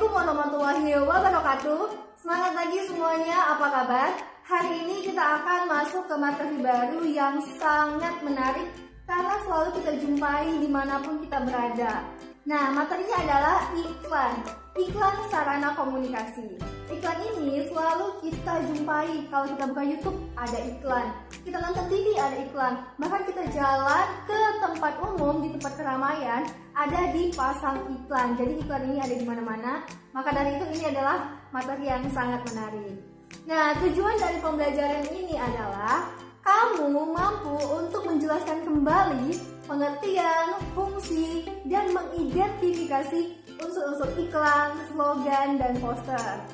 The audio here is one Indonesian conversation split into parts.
Assalamualaikum warahmatullahi wabarakatuh. Semangat pagi semuanya, apa kabar? Hari ini kita akan masuk ke materi baru yang sangat menarik karena selalu kita jumpai dimanapun kita berada. Nah, materinya adalah iklan. Iklan sarana komunikasi. Iklan ini selalu kita jumpai. Kalau kita buka YouTube ada iklan, kita nonton TV ada iklan, bahkan kita jalan ke tempat umum, di tempat keramaian ada dipasang iklan. Jadi iklan ini ada di mana-mana. Maka dari itu ini adalah materi yang sangat menarik. Nah, tujuan dari pembelajaran ini adalah kamu mampu untuk menjelaskan kembali pengertian, fungsi, dan mengidentifikasi unsur-unsur iklan, slogan, dan poster.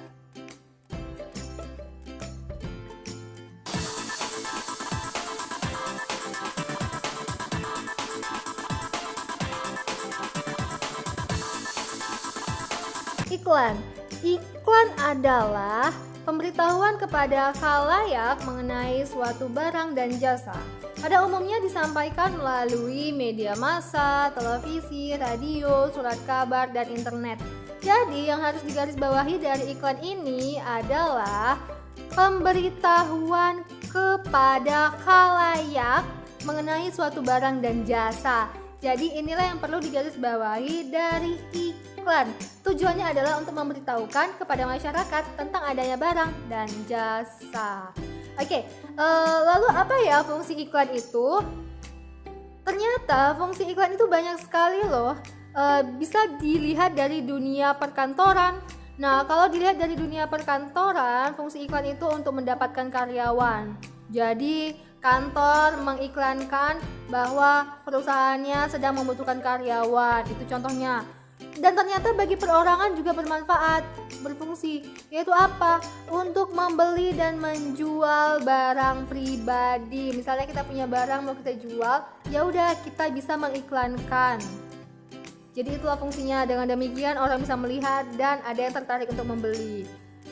Iklan adalah pemberitahuan kepada khalayak mengenai suatu barang dan jasa. Pada umumnya disampaikan melalui media massa, televisi, radio, surat kabar, dan internet. Jadi yang harus digarisbawahi dari iklan ini adalah pemberitahuan kepada khalayak mengenai suatu barang dan jasa. Jadi inilah yang perlu digarisbawahi dari iklan. Tujuannya adalah untuk memberitahukan kepada masyarakat tentang adanya barang dan jasa. Oke, lalu apa ya fungsi iklan itu? Ternyata fungsi iklan itu banyak sekali loh. Bisa dilihat dari dunia perkantoran. Nah, kalau dilihat dari dunia perkantoran, fungsi iklan itu untuk mendapatkan karyawan. Jadi kantor mengiklankan bahwa perusahaannya sedang membutuhkan karyawan, itu contohnya. Dan ternyata bagi perorangan juga bermanfaat, berfungsi, yaitu apa? Untuk membeli dan menjual barang pribadi. Misalnya kita punya barang mau kita jual, ya udah kita bisa mengiklankan. Jadi itulah fungsinya. Dengan demikian orang bisa melihat dan ada yang tertarik untuk membeli.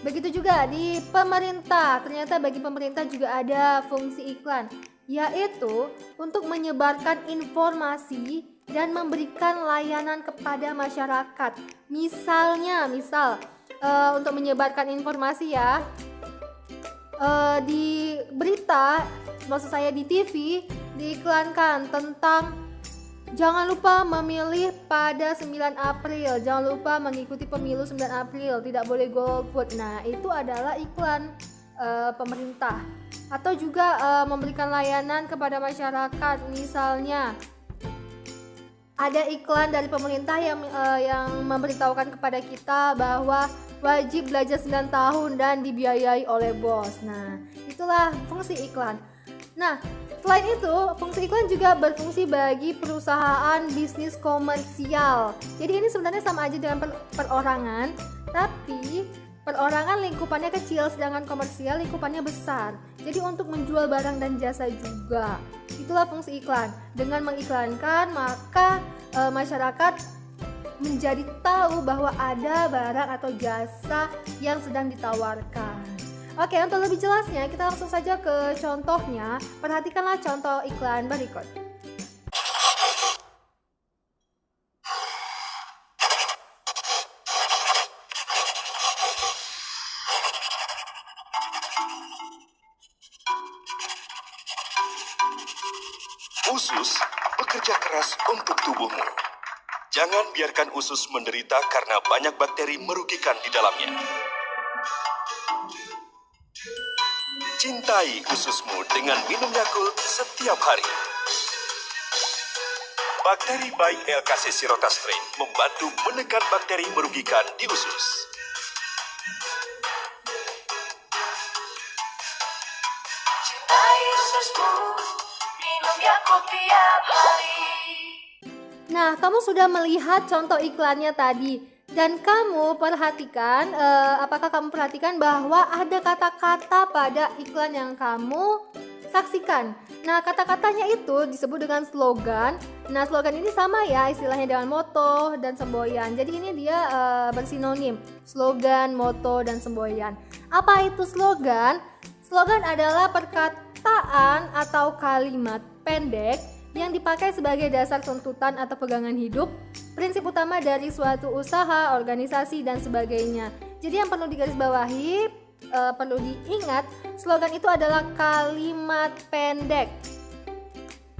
Begitu juga di pemerintah. Ternyata bagi pemerintah juga ada fungsi iklan, yaitu untuk menyebarkan informasi dan memberikan layanan kepada masyarakat. Misal untuk menyebarkan informasi ya, di berita, maksud saya di TV, diiklankan tentang jangan lupa memilih pada 9 April, jangan lupa mengikuti pemilu 9 April, tidak boleh golput. Nah, itu adalah iklan pemerintah. Atau juga memberikan layanan kepada masyarakat, misalnya ada iklan dari pemerintah yang memberitahukan kepada kita bahwa wajib belajar 9 tahun dan dibiayai oleh bos. Nah, itulah fungsi iklan. Nah, selain itu, fungsi iklan juga berfungsi bagi perusahaan bisnis komersial. Jadi ini sebenarnya sama aja dengan perorangan, tapi perorangan lingkupannya kecil, sedangkan komersial lingkupannya besar. Jadi untuk menjual barang dan jasa juga. Itulah fungsi iklan. Dengan mengiklankan, maka masyarakat menjadi tahu bahwa ada barang atau jasa yang sedang ditawarkan. Oke, untuk lebih jelasnya kita langsung saja ke contohnya. Perhatikanlah contoh iklan berikut. Usus bekerja keras untuk tubuhmu. Jangan biarkan usus menderita karena banyak bakteri merugikan di dalamnya. Cintai ususmu dengan minum Yakult setiap hari. Bakteri baik L-Caseostrain membantu menekan bakteri merugikan di usus. Cintai ususmu, minum Yakult tiap hari. Nah, kamu sudah melihat contoh iklannya tadi. Dan kamu perhatikan, apakah kamu perhatikan bahwa ada kata-kata pada iklan yang kamu saksikan. Nah, kata-katanya itu disebut dengan slogan. Nah, slogan ini sama ya istilahnya dengan moto dan semboyan. Jadi ini dia bersinonim, slogan, moto, dan semboyan. Apa itu slogan? Slogan adalah perkataan atau kalimat pendek yang dipakai sebagai dasar tuntutan atau pegangan hidup, prinsip utama dari suatu usaha, organisasi, dan sebagainya. Jadi yang perlu digarisbawahi, perlu diingat, slogan itu adalah kalimat pendek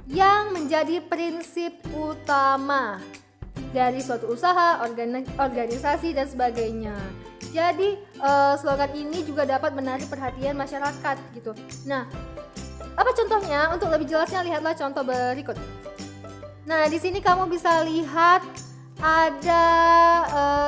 yang menjadi prinsip utama dari suatu usaha, organisasi, dan sebagainya. Jadi slogan ini juga dapat menarik perhatian masyarakat gitu. Nah, apa contohnya? Untuk lebih jelasnya lihatlah contoh berikut. Nah, di sini kamu bisa lihat ada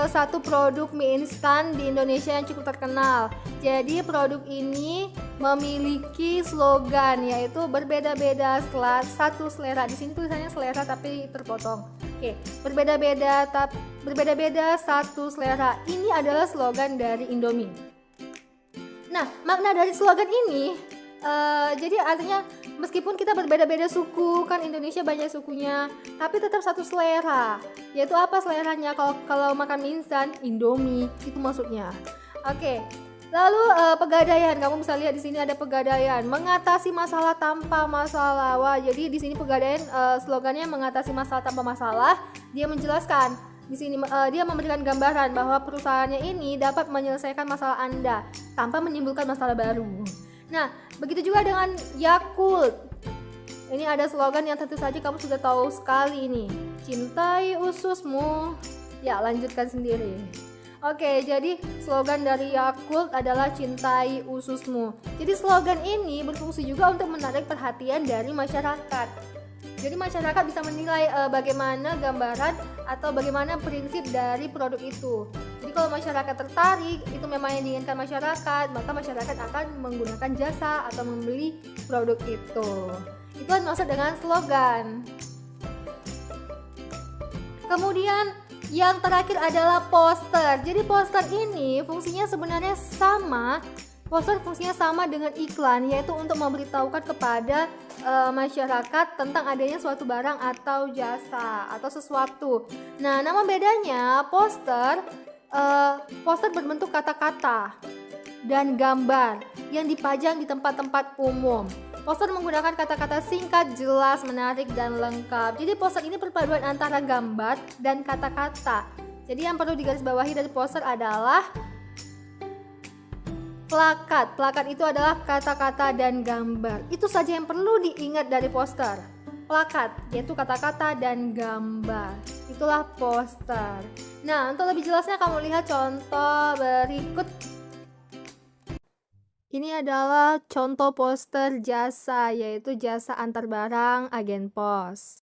satu produk mie instan di Indonesia yang cukup terkenal. Jadi produk ini memiliki slogan yaitu berbeda-beda satu selera. Di sini tulisannya selera tapi terpotong. Oke, berbeda-beda satu selera. Ini adalah slogan dari Indomie. Nah, makna dari slogan ini jadi artinya meskipun kita berbeda-beda suku, kan Indonesia banyak sukunya, tapi tetap satu selera. Yaitu apa seleranya? Kalau makan mie instan, Indomie, itu maksudnya. Oke. Lalu pegadaian, kamu bisa lihat di sini ada pegadaian, mengatasi masalah tanpa masalah. Wah, jadi di sini pegadaian slogannya mengatasi masalah tanpa masalah. Dia menjelaskan di sini dia memberikan gambaran bahwa perusahaannya ini dapat menyelesaikan masalah Anda tanpa menimbulkan masalah baru. Nah, begitu juga dengan Yakult. Ini ada slogan yang tentu saja kamu sudah tahu sekali ini. Cintai ususmu. Ya, lanjutkan sendiri. Oke, jadi slogan dari Yakult adalah cintai ususmu. Jadi slogan ini berfungsi juga untuk menarik perhatian dari masyarakat. Jadi masyarakat bisa menilai bagaimana gambaran atau bagaimana prinsip dari produk itu. Jadi kalau masyarakat tertarik, itu memang yang diinginkan masyarakat, maka masyarakat akan menggunakan jasa atau membeli produk itu. Itu yang maksud dengan slogan. Kemudian yang terakhir adalah poster. Jadi poster ini fungsinya sebenarnya sama. Poster fungsinya sama dengan iklan, yaitu untuk memberitahukan kepada masyarakat tentang adanya suatu barang atau jasa atau sesuatu. Nah, namun bedanya poster berbentuk kata-kata dan gambar yang dipajang di tempat-tempat umum. Poster menggunakan kata-kata singkat, jelas, menarik, dan lengkap. Jadi poster ini perpaduan antara gambar dan kata-kata. Jadi yang perlu digarisbawahi dari poster adalah plakat. Plakat itu adalah kata-kata dan gambar. Itu saja yang perlu diingat dari poster. Plakat, yaitu kata-kata dan gambar. Itulah poster. Nah, untuk lebih jelasnya kamu lihat contoh berikut. Ini adalah contoh poster jasa, yaitu jasa antar barang agen pos.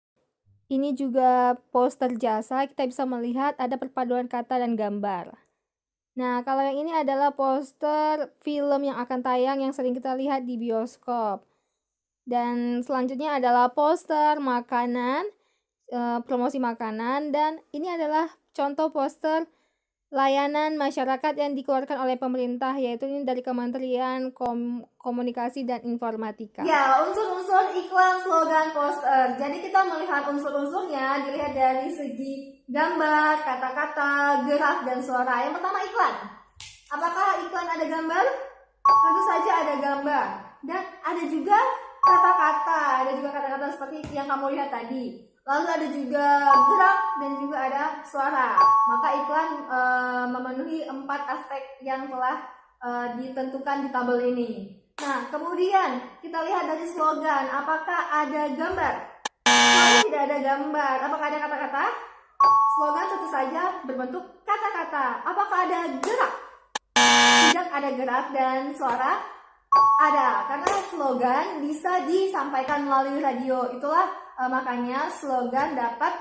Ini juga poster jasa, kita bisa melihat ada perpaduan kata dan gambar. Nah, kalau yang ini adalah poster film yang akan tayang yang sering kita lihat di bioskop. Dan selanjutnya adalah poster makanan, promosi makanan, dan ini adalah contoh poster layanan masyarakat yang dikeluarkan oleh pemerintah, yaitu ini dari Kementerian Komunikasi dan Informatika. Ya, unsur-unsur iklan, slogan, poster. Jadi kita melihat unsur-unsurnya dilihat dari segi gambar, kata-kata, gerak, dan suara. Yang pertama iklan. Apakah iklan ada gambar? Tentu saja ada gambar. Dan ada juga kata-kata. Ada juga kata-kata seperti yang kamu lihat tadi. Lalu ada juga gerak dan juga ada suara. Maka iklan memenuhi 4 aspek yang telah ditentukan di tabel ini. Nah, kemudian kita lihat dari slogan. Apakah ada gambar? Slogan tidak ada gambar. Apakah ada kata-kata? Slogan tentu saja berbentuk kata-kata. Apakah ada gerak? Tidak ada gerak. Dan suara? Ada, karena slogan bisa disampaikan melalui radio. Itulah makanya slogan dapat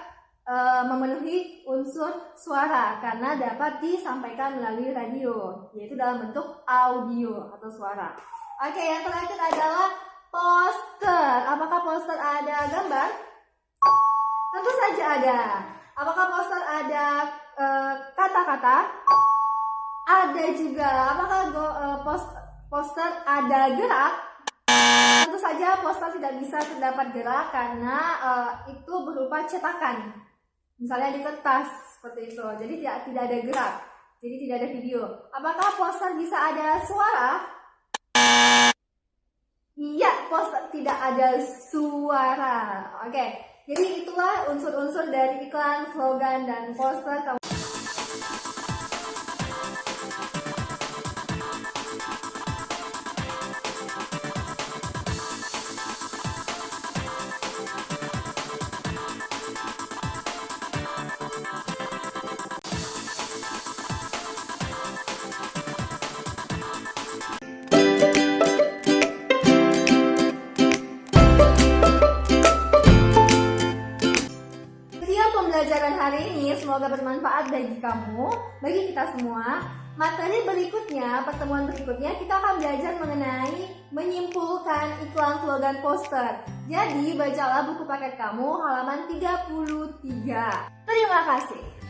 memenuhi unsur suara karena dapat disampaikan melalui radio, yaitu dalam bentuk audio atau suara. Oke, yang terakhir adalah poster. Apakah poster ada gambar? Tentu saja ada. Apakah poster ada kata-kata? Ada juga. Apakah poster ada gerak? Tentu saja poster tidak bisa terdapat gerak karena itu berupa cetakan. Misalnya di kertas seperti itu. Jadi tidak ada gerak. Jadi tidak ada video. Apakah poster bisa ada suara? Iya, poster tidak ada suara. Oke, jadi itulah unsur-unsur dari iklan, slogan, dan poster. Pembelajaran hari ini semoga bermanfaat bagi kamu, bagi kita semua. Materi berikutnya, pertemuan berikutnya kita akan belajar mengenai menyimpulkan iklan, slogan, poster. Jadi bacalah buku paket kamu halaman 33. Terima kasih.